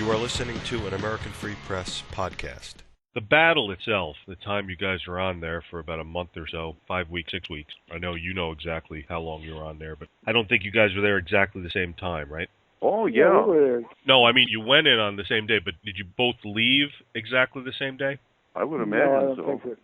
You are listening to an American Free Press podcast. The battle itself, the time you guys were on there for about a month or so, 5 weeks, 6 weeks. I know you know exactly how long you were on there, but I don't think you guys were there exactly the same time, right? Oh, yeah. No, I mean, you went in on the same day, but did you both leave exactly the same day? I would imagine so. Do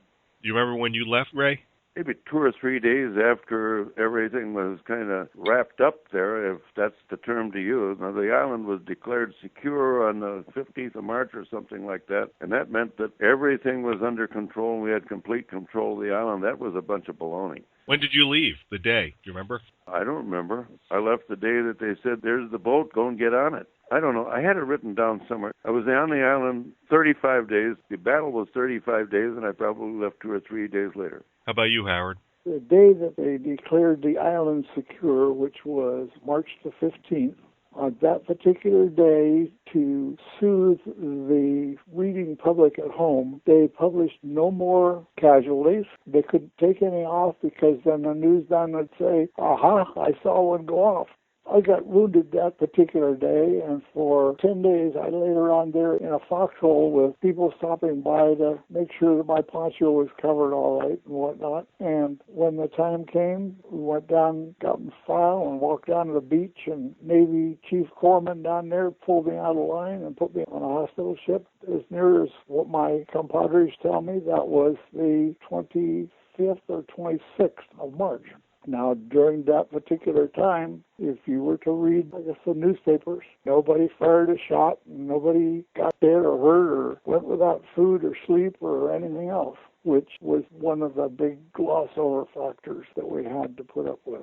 you remember when you left, Ray? Maybe 2 or 3 days after everything was kind of wrapped up there, if that's the term to use. Now, the island was declared secure on the 15th of March or something like that, and that meant that everything was under control and we had complete control of the island. That was a bunch of baloney. When did you leave? The day? Do you remember? I don't remember. I left the day that they said, there's the boat, go and get on it. I don't know. I had it written down somewhere. I was on the island 35 days. The battle was 35 days, and I probably left 2 or 3 days later. How about you, Howard? The day that they declared the island secure, which was March the 15th, on that particular day, to soothe the reading public at home, they published no more casualties. They couldn't take any off because then the newsman would say, aha, I saw one go off. I got wounded that particular day, and for 10 days I laid around there in a foxhole with people stopping by to make sure that my poncho was covered all right and whatnot. And when the time came, we went down, got in file, and walked down to the beach, and Navy Chief Corpsman down there pulled me out of line and put me on a hospital ship. As near as what my compadres tell me, that was the 25th or 26th of March. Now, during that particular time, if you were to read, I guess, the newspapers, nobody fired a shot, nobody got dead or hurt or went without food or sleep or anything else, which was one of the big gloss-over factors that we had to put up with.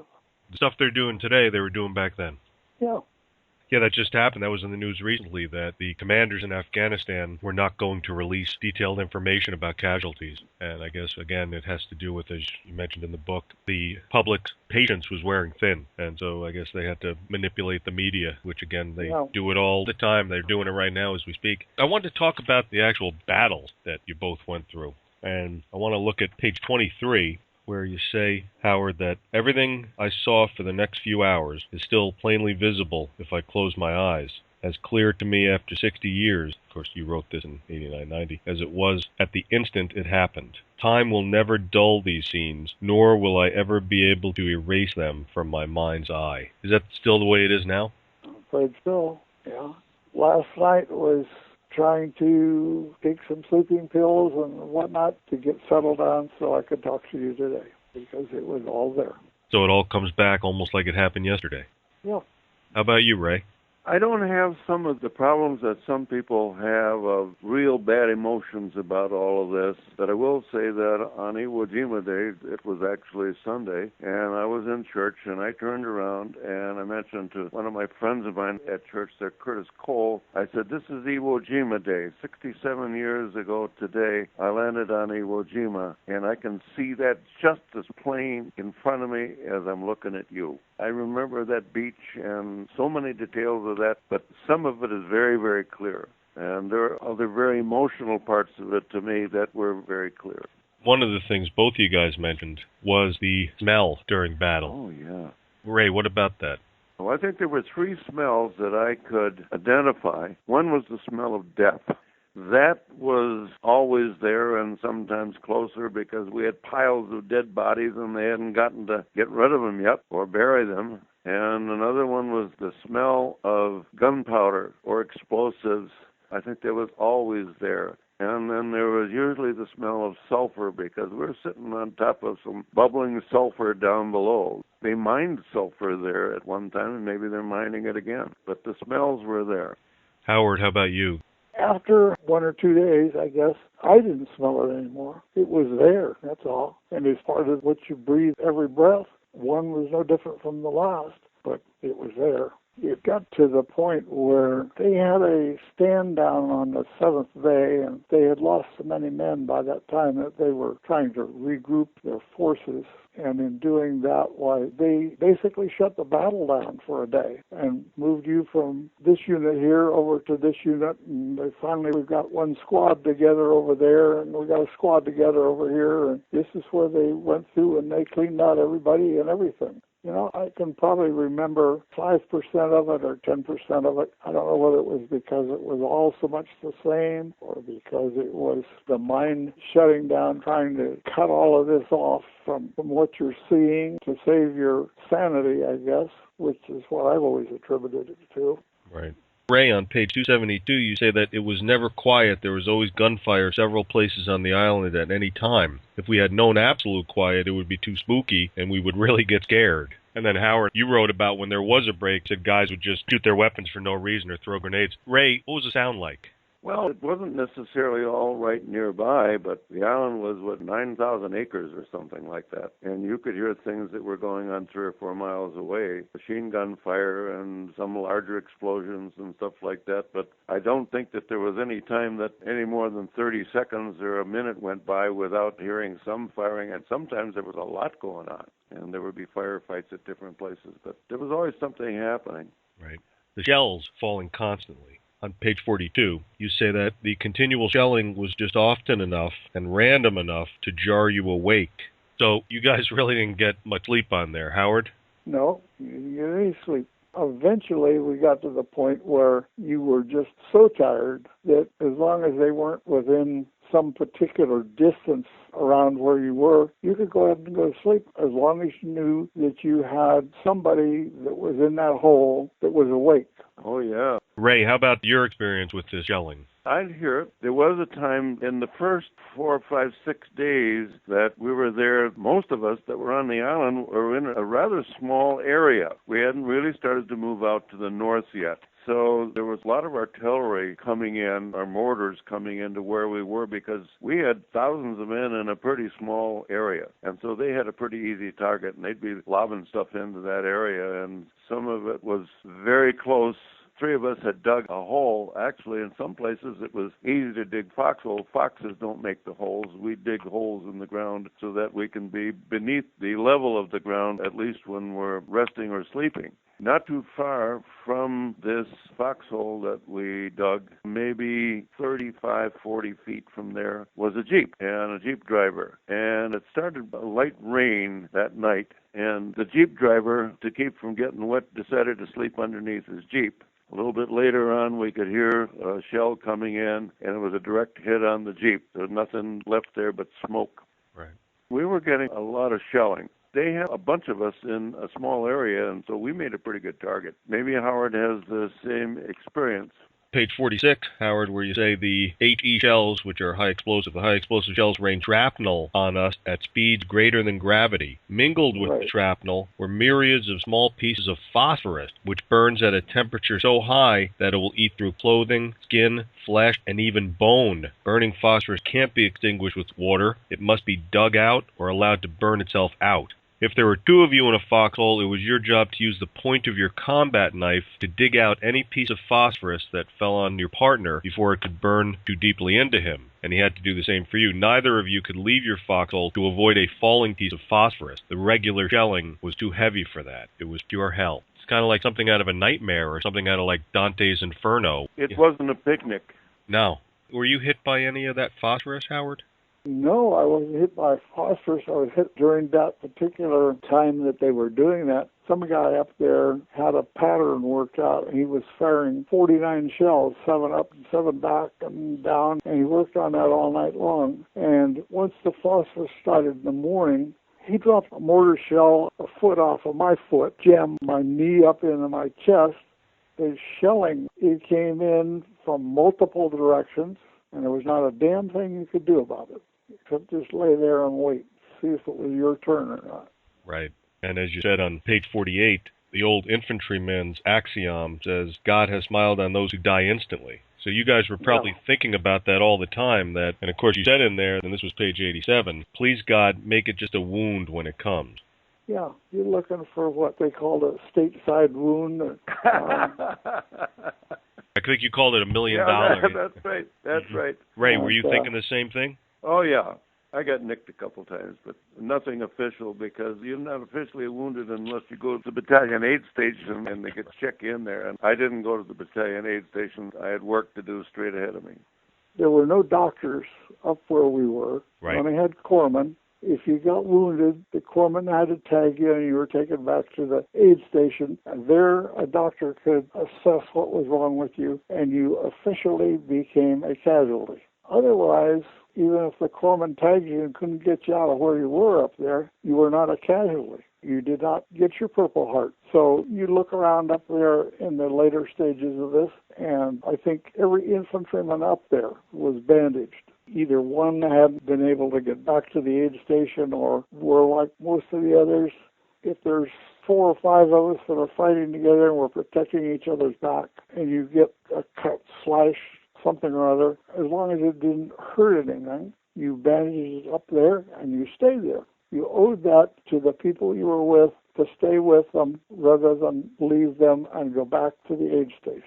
The stuff they're doing today, they were doing back then. Yeah. Yeah, that just happened. That was in the news recently, that the commanders in Afghanistan were not going to release detailed information about casualties. And I guess, again, it has to do with, as you mentioned in the book, the public's patience was wearing thin. And so I guess they had to manipulate the media, which, again, they do it all the time. They're doing it right now as we speak. I wanted to talk about the actual battle that you both went through. And I want to look at page 23, where you say, Howard, that everything I saw for the next few hours is still plainly visible if I close my eyes, as clear to me after 60 years, of course you wrote this in 89-90, as it was at the instant it happened. Time will never dull these scenes, nor will I ever be able to erase them from my mind's eye. Is that still the way it is now? I'm afraid so, yeah. Last night was trying to take some sleeping pills and whatnot to get settled down so I could talk to you today, because it was all there. So it all comes back almost like it happened yesterday. Yeah. How about you, Ray? I don't have some of the problems that some people have of real bad emotions about all of this, but I will say that on Iwo Jima Day, it was actually Sunday, and I was in church, and I turned around, and I mentioned to one of my friends of mine at church there, Curtis Cole, I said, this is Iwo Jima Day. 67 years ago today, I landed on Iwo Jima, and I can see that just as plain in front of me as I'm looking at you. I remember that beach and so many details of that, but some of it is very, very clear. And there are other very emotional parts of it to me that were very clear. One of the things both of you guys mentioned was the smell during battle. Oh, yeah. Ray, what about that? Well, I think there were 3 smells that I could identify. One was the smell of death. That was always there and sometimes closer because we had piles of dead bodies and they hadn't gotten to get rid of them yet or bury them. And another one was the smell of gunpowder or explosives. I think that was always there. And then there was usually the smell of sulfur because we're sitting on top of some bubbling sulfur down below. They mined sulfur there at one time and maybe they're mining it again. But the smells were there. Howard, how about you? After 1 or 2 days, I guess, I didn't smell it anymore. It was there, that's all. And it's part of what you breathe every breath. One was no different from the last, but it was there. It got to the point where they had a stand down on the 7th day, and they had lost so many men by that time that they were trying to regroup their forces. And in doing that, they basically shut the battle down for a day and moved you from this unit here over to this unit. And we've got one squad together over there, and we got a squad together over here. And this is where they went through and they cleaned out everybody and everything. I can probably remember 5% of it or 10% of it. I don't know whether it was because it was all so much the same or because it was the mind shutting down, trying to cut all of this off from what you're seeing to save your sanity, I guess, which is what I've always attributed it to. Right. Ray, on page 272, you say that it was never quiet. There was always gunfire several places on the island at any time. If we had known absolute quiet, it would be too spooky, and we would really get scared. And then, Howard, you wrote about when there was a break, said guys would just shoot their weapons for no reason or throw grenades. Ray, what was the sound like? Well, it wasn't necessarily all right nearby, but the island was, 9,000 acres or something like that. And you could hear things that were going on 3 or 4 miles away, machine gun fire and some larger explosions and stuff like that. But I don't think that there was any time that any more than 30 seconds or a minute went by without hearing some firing. And sometimes there was a lot going on, and there would be firefights at different places. But there was always something happening. Right. The shells falling constantly. On page 42, you say that the continual shelling was just often enough and random enough to jar you awake. So you guys really didn't get much sleep on there, Howard? No, you didn't any sleep. Eventually, we got to the point where you were just so tired that as long as they weren't within some particular distance around where you were, you could go ahead and go to sleep as long as you knew that you had somebody that was in that hole that was awake. Oh, yeah. Ray, how about your experience with this shelling? I'd hear it. There was a time in the first 4, 5, 6 days that we were there, most of us that were on the island were in a rather small area. We hadn't really started to move out to the north yet. So there was a lot of artillery coming in, our mortars coming into where we were, because we had thousands of men in a pretty small area. And so they had a pretty easy target, and they'd be lobbing stuff into that area. And some of it was very close. 3 of us had dug a hole. Actually, in some places it was easy to dig foxholes. Foxes don't make the holes. We dig holes in the ground so that we can be beneath the level of the ground, at least when we're resting or sleeping. Not too far from this foxhole that we dug, maybe 35, 40 feet from there, was a Jeep and a Jeep driver. And it started a light rain that night. And the Jeep driver, to keep from getting wet, decided to sleep underneath his Jeep. A little bit later on, we could hear a shell coming in, and it was a direct hit on the Jeep. There was nothing left there but smoke. Right. We were getting a lot of shelling. They had a bunch of us in a small area, and so we made a pretty good target. Maybe Howard has the same experience. Page 46, Howard, where you say the HE shells, which are high explosive, the high explosive shells rain shrapnel on us at speeds greater than gravity. Mingled with the shrapnel were myriads of small pieces of phosphorus, which burns at a temperature so high that it will eat through clothing, skin, flesh, and even bone. Burning phosphorus can't be extinguished with water. It must be dug out or allowed to burn itself out. If there were 2 of you in a foxhole, it was your job to use the point of your combat knife to dig out any piece of phosphorus that fell on your partner before it could burn too deeply into him. And he had to do the same for you. Neither of you could leave your foxhole to avoid a falling piece of phosphorus. The regular shelling was too heavy for that. It was pure hell. It's kind of like something out of a nightmare or something out of like Dante's Inferno. It wasn't a picnic. No. Were you hit by any of that phosphorus, Howard? No, I wasn't hit by phosphorus. I was hit during that particular time that they were doing that. Some guy up there had a pattern worked out, and he was firing 49 shells, 7 up and 7 back and down, and he worked on that all night long. And once the phosphorus started in the morning, he dropped a mortar shell a foot off of my foot, jammed my knee up into my chest. The shelling, it came in from multiple directions, and there was not a damn thing you could do about it, except just lay there and wait, see if it was your turn or not. Right. And as you said on page 48, the old infantryman's axiom says, God has smiled on those who die instantly. So you guys were probably thinking about that all the time. That, and of course you said in there, and this was page 87, please God, make it just a wound when it comes. Yeah, you're looking for what they called a stateside wound. I think you called it $1 million. That's right. That's right. Ray, were you thinking the same thing? Oh, yeah. I got nicked a couple times, but nothing official, because you're not officially wounded unless you go to the battalion aid station and they could check in there. And I didn't go to the battalion aid station. I had work to do straight ahead of me. There were no doctors up where we were. Right. We only had corpsmen. If you got wounded, the corpsman had to tag you and you were taken back to the aid station. And there, a doctor could assess what was wrong with you, and you officially became a casualty. Otherwise, even if the corpsman tagged you and couldn't get you out of where you were up there, you were not a casualty. You did not get your Purple Heart. So you look around up there in the later stages of this, and I think every infantryman up there was bandaged. Either one hadn't been able to get back to the aid station or were like most of the others. If there's 4 or 5 of us that are fighting together and we're protecting each other's back, and you get a cut, slash, something or other, as long as it didn't hurt anything, you bandaged it up there and you stayed there. You owed that to the people you were with to stay with them rather than leave them and go back to the aid station.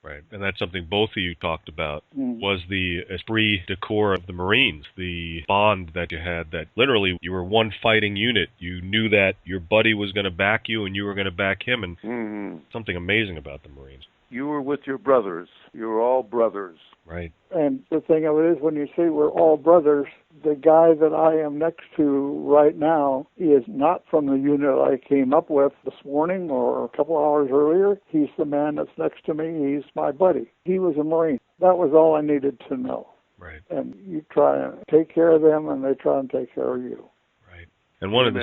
Right, and that's something both of you talked about, was the esprit de corps of the Marines, the bond that you had, that literally you were one fighting unit. You knew that your buddy was going to back you and you were going to back him, and something amazing about the Marines. You were with your brothers. You were all brothers. Right. And the thing of it is, when you say we're all brothers, the guy that I am next to right now is not from the unit I came up with this morning or a couple hours earlier. He's the man that's next to me. He's my buddy. He was a Marine. That was all I needed to know. Right. And you try and take care of them, and they try and take care of you. And one of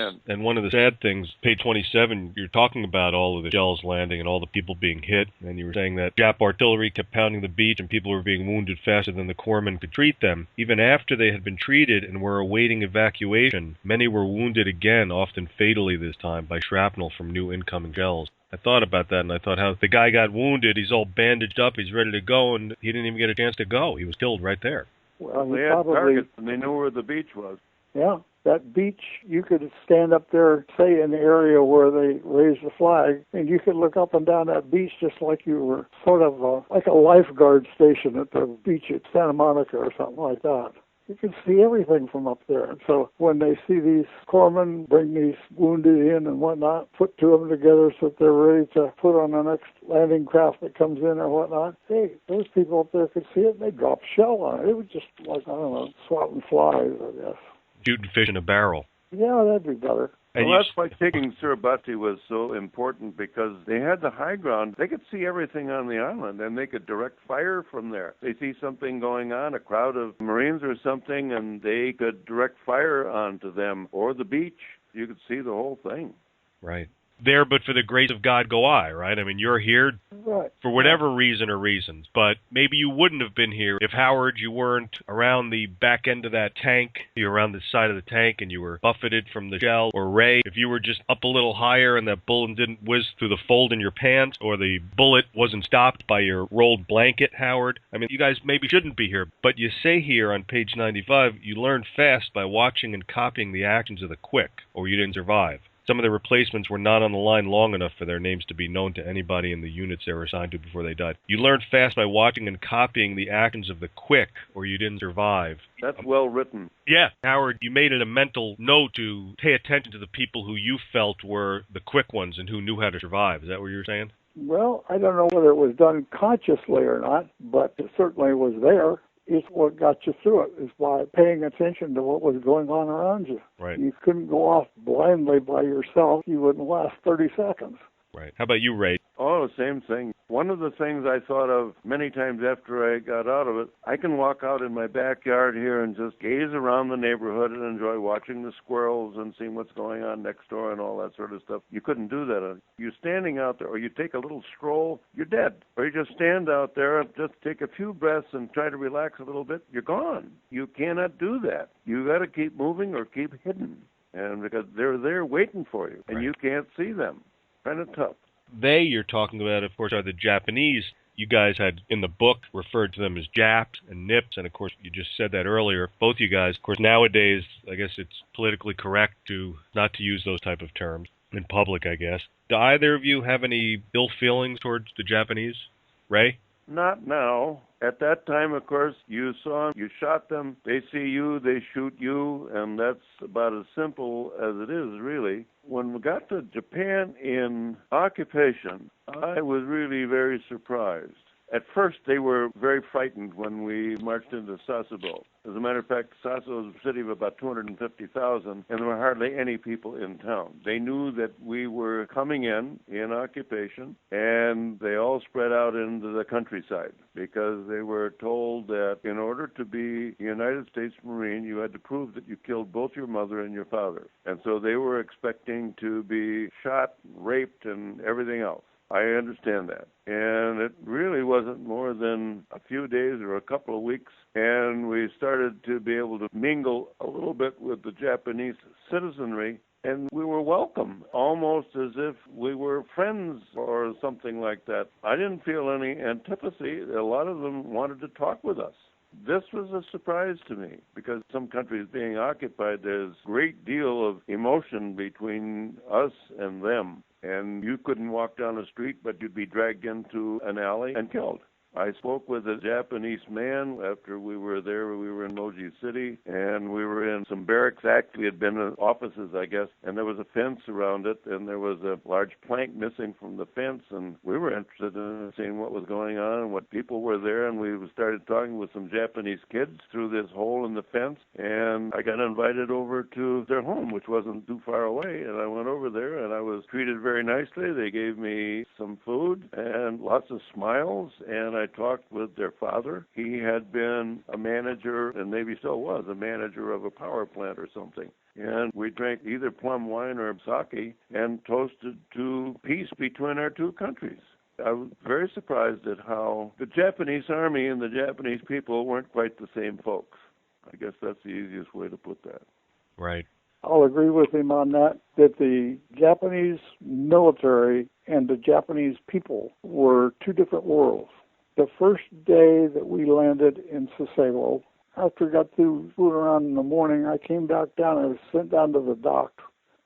the sad things, page 27, you're talking about all of the shells landing and all the people being hit, and you were saying that Jap artillery kept pounding the beach and people were being wounded faster than the corpsmen could treat them. Even after they had been treated and were awaiting evacuation, many were wounded again, often fatally this time, by shrapnel from new incoming shells. I thought about that, and I thought how the guy got wounded, he's all bandaged up, he's ready to go, and he didn't even get a chance to go. He was killed right there. Well, they had targets, and they knew where the beach was. Yeah. That beach, you could stand up there, say in the area where they raised the flag, and you could look up and down that beach just like you were sort of like a lifeguard station at the beach at Santa Monica or something like that. You can see everything from up there. And so when they see these corpsmen bring these wounded in and whatnot, put 2 of them together so that they're ready to put on the next landing craft that comes in or whatnot, hey, those people up there could see it, and they drop shell on it. It was just like, I don't know, swatting flies, I guess. Shooting fish in a barrel. Yeah, that'd be better. Well, that's why taking Surabati was so important, because they had the high ground. They could see everything on the island, and they could direct fire from there. They see something going on, a crowd of Marines or something, and they could direct fire onto them or the beach. You could see the whole thing. Right. There, but for the grace of God go I, right? I mean, you're here for whatever reason or reasons, but maybe you wouldn't have been here if, Howard, you weren't around the back end of that tank, you were around the side of the tank and you were buffeted from the shell, or Ray, if you were just up a little higher and that bullet didn't whiz through the fold in your pants, or the bullet wasn't stopped by your rolled blanket, Howard. I mean, you guys maybe shouldn't be here, but you say here on page 95, you learned fast by watching and copying the actions of the quick, or you didn't survive. Some of the replacements were not on the line long enough for their names to be known to anybody in the units they were assigned to before they died. You learned fast by watching and copying the actions of the quick, or you didn't survive. That's well written. Yeah, Howard, you made it a mental note to pay attention to the people who you felt were the quick ones and who knew how to survive. Is that what you were saying? Well, I don't know whether it was done consciously or not, but it certainly was there. It's what got you through it, is by paying attention to what was going on around you. Right. You couldn't go off blindly by yourself. You wouldn't last 30 seconds. Right. How about you, Ray? Oh, same thing. One of the things I thought of many times after I got out of it, I can walk out in my backyard here and just gaze around the neighborhood and enjoy watching the squirrels and seeing what's going on next door and all that sort of stuff. You couldn't do that. You're standing out there, or you take a little stroll, you're dead. Or you just stand out there and just take a few breaths and try to relax a little bit, you're gone. You cannot do that. You got to keep moving or keep hidden. And because they're there waiting for you, and you can't see them. Kind of tough. They you're talking about, of course, are the Japanese. You guys had, in the book, referred to them as Japs and Nips, and, of course, you just said that earlier, both you guys. Of course, nowadays, I guess it's politically correct to not to use those type of terms in public, I guess. Do either of you have any ill feelings towards the Japanese? Ray? Not now. At that time, of course, you saw them, you shot them, they see you, they shoot you, and that's about as simple as it is, really. When we got to Japan in occupation, I was really very surprised At first, they were very frightened when we marched into Sasebo. As a matter of fact, Sasebo is a city of about 250,000, and there were hardly any people in town. They knew that we were coming in occupation, and they all spread out into the countryside because they were told that in order to be a United States Marine, you had to prove that you killed both your mother and your father. And so they were expecting to be shot, raped, and everything else. I understand that. And it really wasn't more than a few days or a couple of weeks, and we started to be able to mingle a little bit with the Japanese citizenry, and we were welcome, almost as if we were friends or something like that. I didn't feel any antipathy. A lot of them wanted to talk with us. This was a surprise to me because some countries being occupied, there's a great deal of emotion between us and them. And you couldn't walk down the street, but you'd be dragged into an alley and killed. I spoke with a Japanese man after we were there. We were in Moji City, and we were in some barracks. Actually, had been in offices, I guess, and there was a fence around it, and there was a large plank missing from the fence, and we were interested in seeing what was going on and what people were there, and we started talking with some Japanese kids through this hole in the fence, and I got invited over to their home, which wasn't too far away, and I went over there, and I was treated very nicely. They gave me some food and lots of smiles, and I talked with their father. He had been a manager, and maybe still was, a manager of a power plant or something. And we drank either plum wine or sake and toasted to peace between our two countries. I was very surprised at how the Japanese army and the Japanese people weren't quite the same folks. I guess that's the easiest way to put that. Right. I'll agree with him on that the Japanese military and the Japanese people were two different worlds. The first day that we landed in Sasebo, after I got through fooling around in the morning, I came back down. I was sent down to the dock.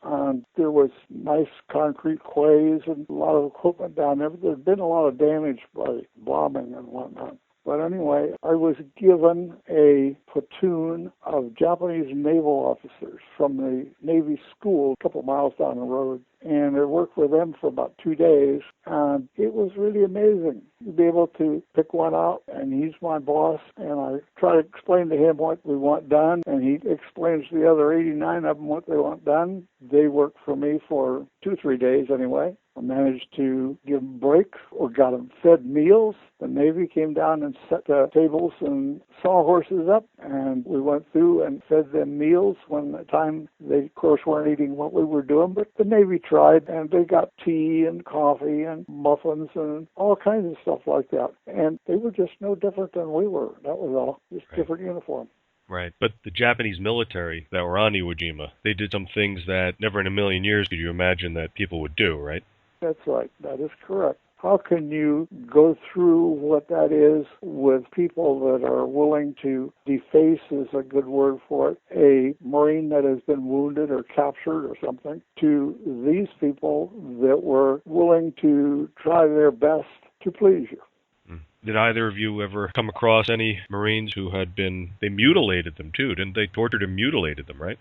And there was nice concrete quays and a lot of equipment down there. There had been a lot of damage by bombing and whatnot. But anyway, I was given a platoon of Japanese naval officers from the Navy school a couple miles down the road. And I worked with them for about 2 days, and it was really amazing to be able to pick one out, and he's my boss, and I try to explain to him what we want done, and he explains to the other 89 of them what they want done. They worked for me for 2-3 days anyway. I managed to give them breaks or got them fed meals. The Navy came down and set the tables and sawhorses up, and we went through and fed them meals when the time they, of course, weren't eating what we were doing, but the Navy tried, and they got tea and coffee and muffins and all kinds of stuff like that. And they were just no different than we were. That was all, just different uniform. Right. But the Japanese military that were on Iwo Jima, they did some things that never in a million years could you imagine that people would do, right? That's right. That is correct. How can you go through what that is with people that are willing to deface, is a good word for it, a Marine that has been wounded or captured or something, to these people that were willing to try their best to please you? Did either of you ever come across any Marines who had been, they mutilated them too, didn't they? Tortured and mutilated them, right?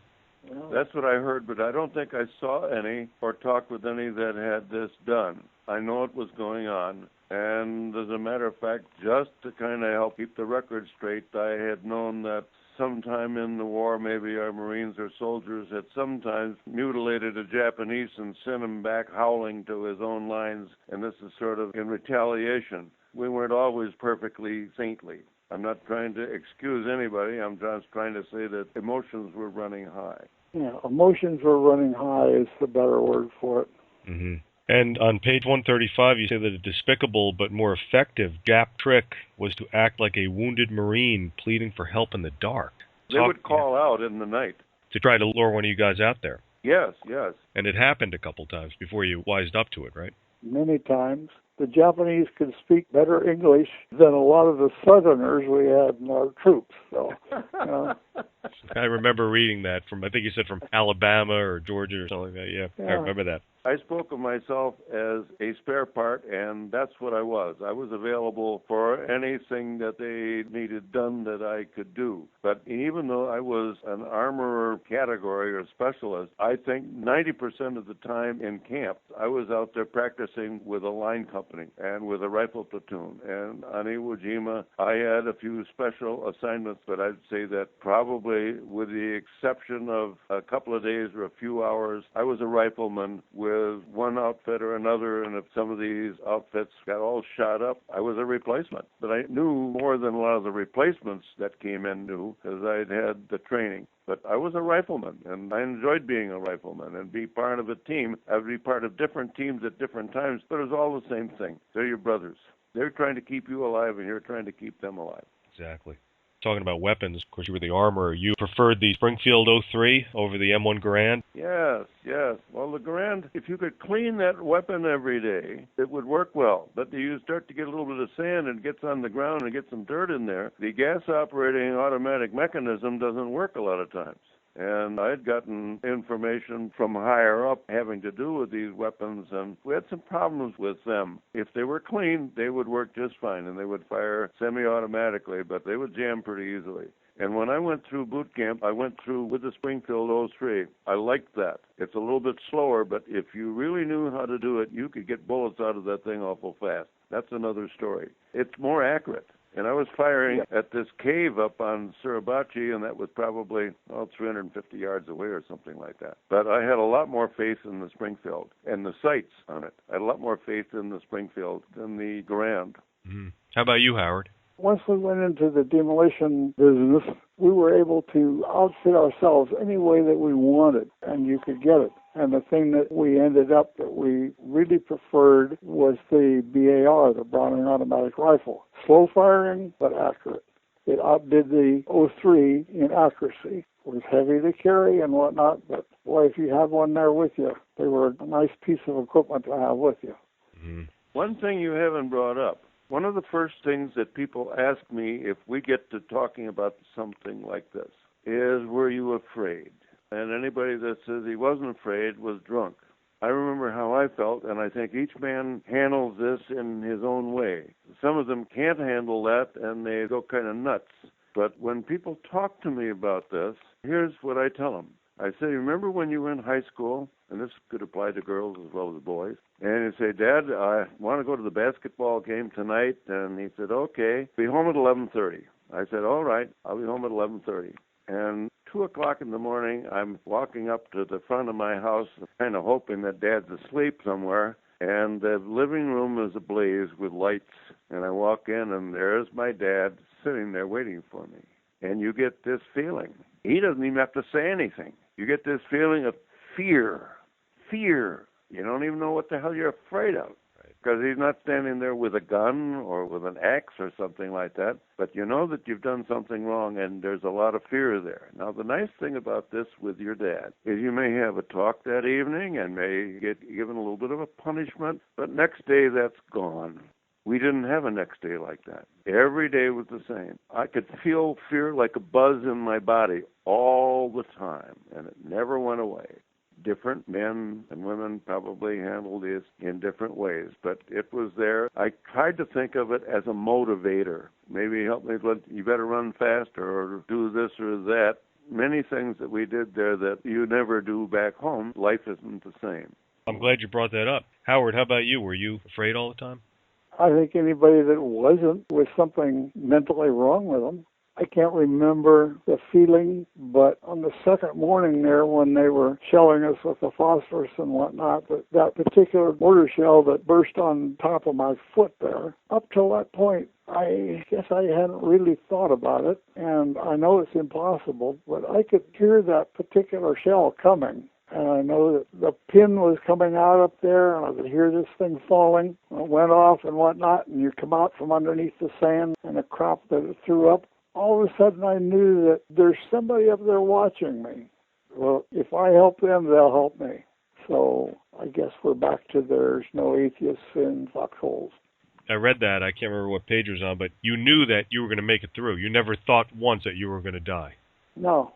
That's what I heard, but I don't think I saw any or talked with any that had this done. I know it was going on, and as a matter of fact, just to kind of help keep the record straight, I had known that sometime in the war, maybe our Marines or soldiers had sometimes mutilated a Japanese and sent him back howling to his own lines, and this is sort of in retaliation. We weren't always perfectly saintly. I'm not trying to excuse anybody. I'm just trying to say that emotions were running high. Yeah, emotions were running high is the better word for it. Mm-hmm. And on page 135, you say that a despicable but more effective Jap trick was to act like a wounded Marine pleading for help in the dark. They would call out in the night. To try to lure one of you guys out there. Yes, yes. And it happened a couple times before you wised up to it, right? Many times. The Japanese could speak better English than a lot of the Southerners we had in our troops. So, I remember reading that from, I think you said from Alabama or Georgia or something like that. Yeah, I remember that. I spoke of myself as a spare part, and that's what I was. I was available for anything that they needed done that I could do. But even though I was an armorer category or specialist, I think 90% of the time in camp, I was out there practicing with a line company and with a rifle platoon. And on Iwo Jima, I had a few special assignments, but I'd say that probably with the exception of a couple of days or a few hours, I was a rifleman with one outfit or another, and if some of these outfits got all shot up, I was a replacement. But I knew more than a lot of the replacements that came in knew, because I'd had the training. But I was a rifleman, and I enjoyed being a rifleman and be part of a team. I would be part of different teams at different times, but it was all the same thing. They're your brothers. They're trying to keep you alive, and you're trying to keep them alive. Exactly. Talking about weapons, of course, you were the armorer. You preferred the Springfield 03 over the M1 Garand? Yes. Well, the Garand, if you could clean that weapon every day, it would work well. But you start to get a little bit of sand and it gets on the ground and get some dirt in there, the gas-operating automatic mechanism doesn't work a lot of times. And I'd gotten information from higher up having to do with these weapons, and we had some problems with them. If they were clean, they would work just fine, and they would fire semi-automatically, but they would jam pretty easily. And when I went through boot camp, I went through with the Springfield 03. I liked that. It's a little bit slower, but if you really knew how to do it, you could get bullets out of that thing awful fast. That's another story. It's more accurate. And I was firing at this cave up on Suribachi, and that was probably 350 yards away or something like that. But I had a lot more faith in the Springfield and the sights on it. I had a lot more faith in the Springfield than the Garand. Mm-hmm. How about you, Howard? Once we went into the demolition business, we were able to outfit ourselves any way that we wanted, and you could get it. And the thing that we ended up that we really preferred was the BAR, the Browning Automatic Rifle. Slow firing, but accurate. It outdid the 03 in accuracy. It was heavy to carry and whatnot, but boy, if you had one there with you, they were a nice piece of equipment to have with you. Mm-hmm. One thing you haven't brought up, one of the first things that people ask me if we get to talking about something like this is, were you afraid? And anybody that says he wasn't afraid was drunk. I remember how I felt, and I think each man handles this in his own way. Some of them can't handle that, and they go kind of nuts. But when people talk to me about this, here's what I tell them. I say, remember when you were in high school, and this could apply to girls as well as boys, and you say, Dad, I want to go to the basketball game tonight, and he said, okay, be home at 11:30. I said, all right, I'll be home at 11:30. And 2 o'clock in the morning, I'm walking up to the front of my house, kind of hoping that Dad's asleep somewhere, and the living room is ablaze with lights, and I walk in, and there's my dad sitting there waiting for me. And you get this feeling. He doesn't even have to say anything. You get this feeling of fear. Fear. You don't even know what the hell you're afraid of. Because he's not standing there with a gun or with an axe or something like that. But you know that you've done something wrong, and there's a lot of fear there. Now, the nice thing about this with your dad is you may have a talk that evening and may get given a little bit of a punishment, but next day that's gone. We didn't have a next day like that. Every day was the same. I could feel fear like a buzz in my body all the time, and it never went away. Different men and women probably handled this in different ways, but it was there. I tried to think of it as a motivator. Maybe help me, you better run faster or do this or that. Many things that we did there that you never do back home. Life isn't the same. I'm glad you brought that up. Howard, how about you? Were you afraid all the time? I think anybody that wasn't was something mentally wrong with them. I can't remember the feeling, but on the second morning there when they were shelling us with the phosphorus and whatnot, that particular mortar shell that burst on top of my foot there, up till that point, I guess I hadn't really thought about it, and I know it's impossible, but I could hear that particular shell coming. And I know that the pin was coming out up there, and I could hear this thing falling. It went off and whatnot, and you come out from underneath the sand and the crop that it threw up. All of a sudden I knew that there's somebody up there watching me. Well, if I help them, they'll help me. So I guess we're back to there's no atheists in foxholes. I read that. I can't remember what page it was on, but you knew that you were going to make it through. You never thought once that you were going to die. No.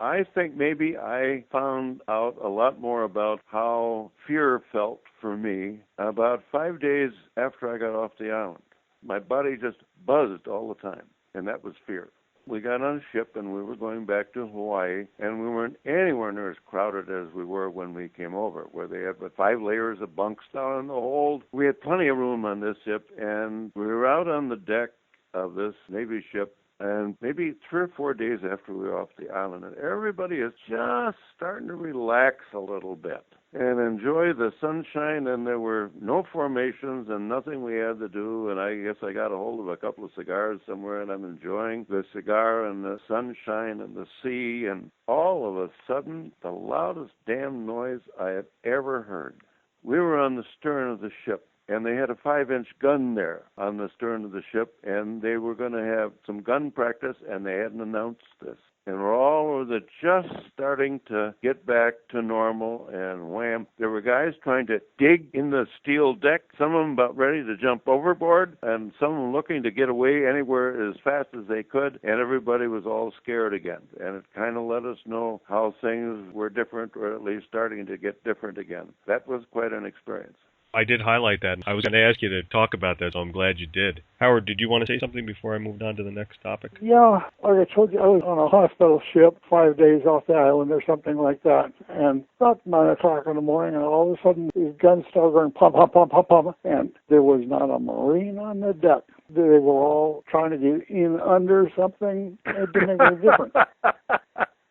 I think maybe I found out a lot more about how fear felt for me about 5 days after I got off the island. My body just buzzed all the time, and that was fear. We got on a ship, and we were going back to Hawaii, and we weren't anywhere near as crowded as we were when we came over, where they had 5 layers of bunks down in the hold. We had plenty of room on this ship, and we were out on the deck of this Navy ship, and maybe 3 or 4 days after we were off the island, and everybody is just starting to relax a little bit and enjoy the sunshine, and there were no formations and nothing we had to do, and I guess I got a hold of a couple of cigars somewhere, and I'm enjoying the cigar and the sunshine and the sea, and all of a sudden, the loudest damn noise I had ever heard. We were on the stern of the ship, and they had a 5-inch gun there on the stern of the ship, and they were going to have some gun practice, and they hadn't announced this. And we're all just starting to get back to normal, and wham, there were guys trying to dig in the steel deck, some of them about ready to jump overboard, and some of them looking to get away anywhere as fast as they could, and everybody was all scared again. And it kind of let us know how things were different, or at least starting to get different again. That was quite an experience. I did highlight that. I was going to ask you to talk about that, so I'm glad you did. Howard, did you want to say something before I moved on to the next topic? Yeah, like I told you, I was on a hospital ship 5 days off the island or something like that. And about 9 o'clock in the morning, and all of a sudden, these guns started going pump, pump, pump, pump, pump. And there was not a Marine on the deck. They were all trying to get in under something. It didn't make any difference.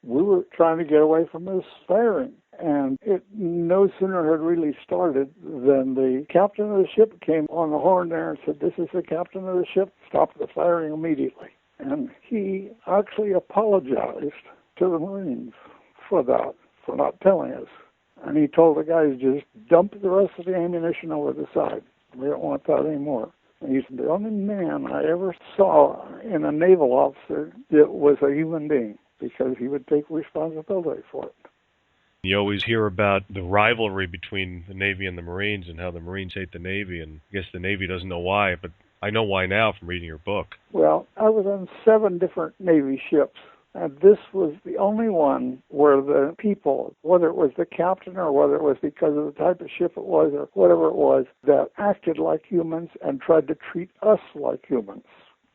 We were trying to get away from this firing. And it no sooner had really started than the captain of the ship came on the horn there and said, "This is the captain of the ship. Stop the firing immediately." And he actually apologized to the Marines for that, for not telling us. And he told the guys, just dump the rest of the ammunition over the side. We don't want that anymore. And he's the only man I ever saw in a naval officer that was a human being, because he would take responsibility for it. You always hear about the rivalry between the Navy and the Marines and how the Marines hate the Navy, and I guess the Navy doesn't know why, but I know why now from reading your book. Well, I was on 7 different Navy ships, and this was the only one where the people, whether it was the captain or whether it was because of the type of ship it was or whatever it was, that acted like humans and tried to treat us like humans.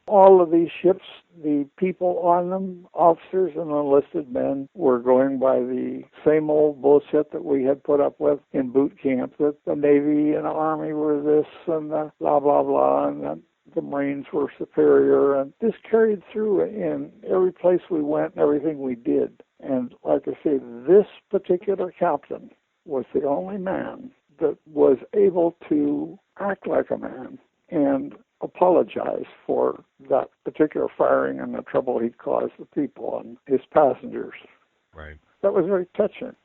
All of these ships, the people on them, officers and enlisted men, were going by the same old bullshit that we had put up with in boot camp, that the Navy and the Army were this and the blah, blah, blah, and that the Marines were superior. And this carried through in every place we went and everything we did. And like I say, this particular captain was the only man that was able to act like a man and apologize for that particular firing and the trouble he caused the people and his passengers. Right. That was very touching.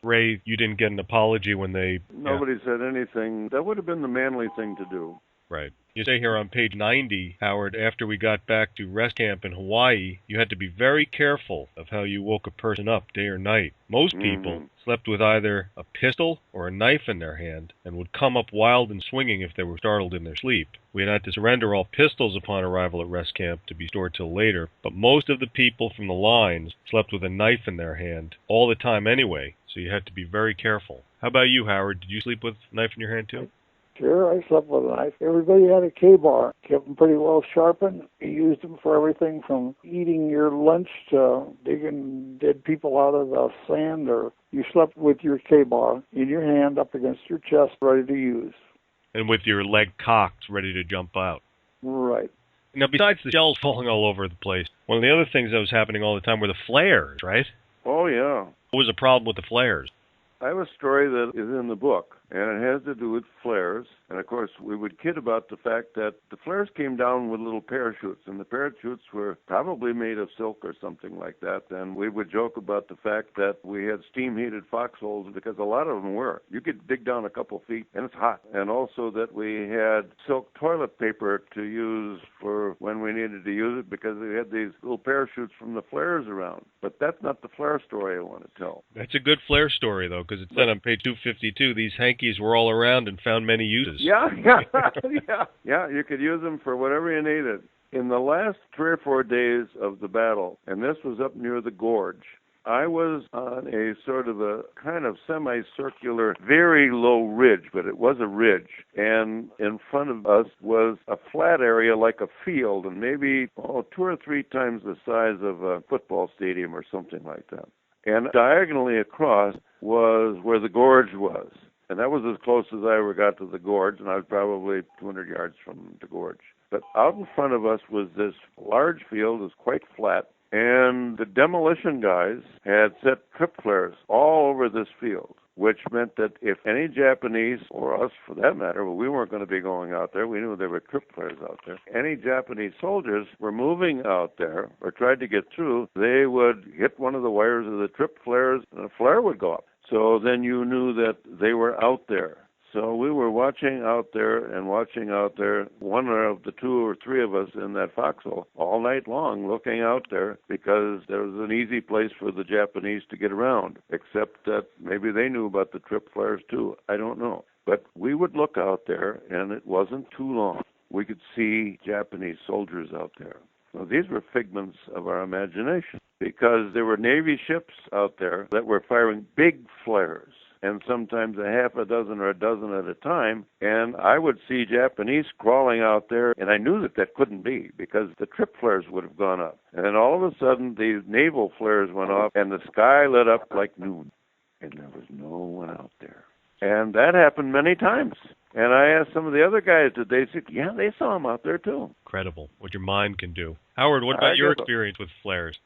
Ray, you didn't get an apology when they... Nobody said anything. That would have been the manly thing to do. Right. You say here on page 90, Howard, after we got back to rest camp in Hawaii, you had to be very careful of how you woke a person up day or night. Most people slept with either a pistol or a knife in their hand and would come up wild and swinging if they were startled in their sleep. We had to surrender all pistols upon arrival at rest camp to be stored till later, but most of the people from the lines slept with a knife in their hand all the time anyway, so you had to be very careful. How about you, Howard? Did you sleep with a knife in your hand too? Sure, I slept with a knife. Everybody had a K-bar. Kept them pretty well sharpened. You used them for everything from eating your lunch to digging dead people out of the sand, or you slept with your K-bar in your hand up against your chest, ready to use. And with your leg cocked, ready to jump out. Right. Now, besides the shells falling all over the place, one of the other things that was happening all the time were the flares, right? Oh, yeah. What was the problem with the flares? I have a story that is in the book, and it has to do with flares. And, of course, we would kid about the fact that the flares came down with little parachutes, and the parachutes were probably made of silk or something like that. And we would joke about the fact that we had steam-heated foxholes, because a lot of them were. You could dig down a couple feet, and it's hot. And also that we had silk toilet paper to use for when we needed to use it, because we had these little parachutes from the flares around. But that's not the flare story I want to tell. That's a good flare story, though, because it said on page 252, these hankies were all around and found many uses. Yeah, you could use them for whatever you needed. In the last 3 or 4 days of the battle, and this was up near the Gorge, I was on a sort of a kind of semicircular, very low ridge, but it was a ridge. And in front of us was a flat area like a field, and maybe 2 or 3 times the size of a football stadium or something like that. And diagonally across was where the gorge was. And that was as close as I ever got to the gorge, and I was probably 200 yards from the gorge. But out in front of us was this large field. It was quite flat. And the demolition guys had set trip flares all over this field, which meant that if any Japanese, or us for that matter, well, we weren't going to be going out there. We knew there were trip flares out there. Any Japanese soldiers were moving out there or tried to get through, they would hit one of the wires of the trip flares and a flare would go up. So then you knew that they were out there. So we were watching out there, one of the 2 or 3 of us in that foxhole, all night long looking out there because there was an easy place for the Japanese to get around, except that maybe they knew about the trip flares too. I don't know. But we would look out there, and it wasn't too long. We could see Japanese soldiers out there. Now, these were figments of our imagination because there were Navy ships out there that were firing big flares, and sometimes a half a dozen or a dozen at a time, and I would see Japanese crawling out there, and I knew that that couldn't be because the trip flares would have gone up. And then all of a sudden, these naval flares went off, and the sky lit up like noon, and there was no one out there. And that happened many times. And I asked some of the other guys, did they say, yeah, they saw him out there too. Incredible what your mind can do. Howard, what about your experience with flares?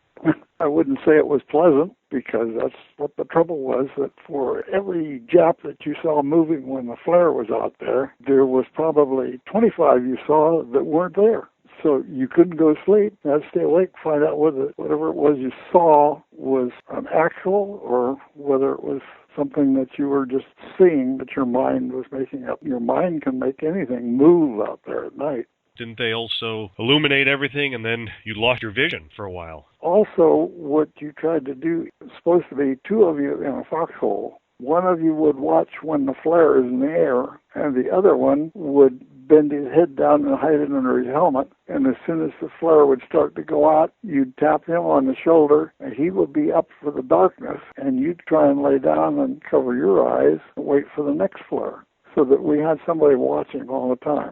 I wouldn't say it was pleasant because that's what the trouble was, that for every Jap that you saw moving when the flare was out there, there was probably 25 you saw that weren't there. So you couldn't go to sleep. You had to stay awake, find out whether whatever it was you saw was an actual or whether it was something that you were just seeing that your mind was making up. Your mind can make anything move out there at night. Didn't they also illuminate everything and then you lost your vision for a while? Also, what you tried to do, it was supposed to be 2 of you in a foxhole. One of you would watch when the flare is in the air, and the other one would bend his head down and hide it under his helmet. And as soon as the flare would start to go out, you'd tap him on the shoulder, and he would be up for the darkness, and you'd try and lay down and cover your eyes and wait for the next flare, so that we had somebody watching all the time.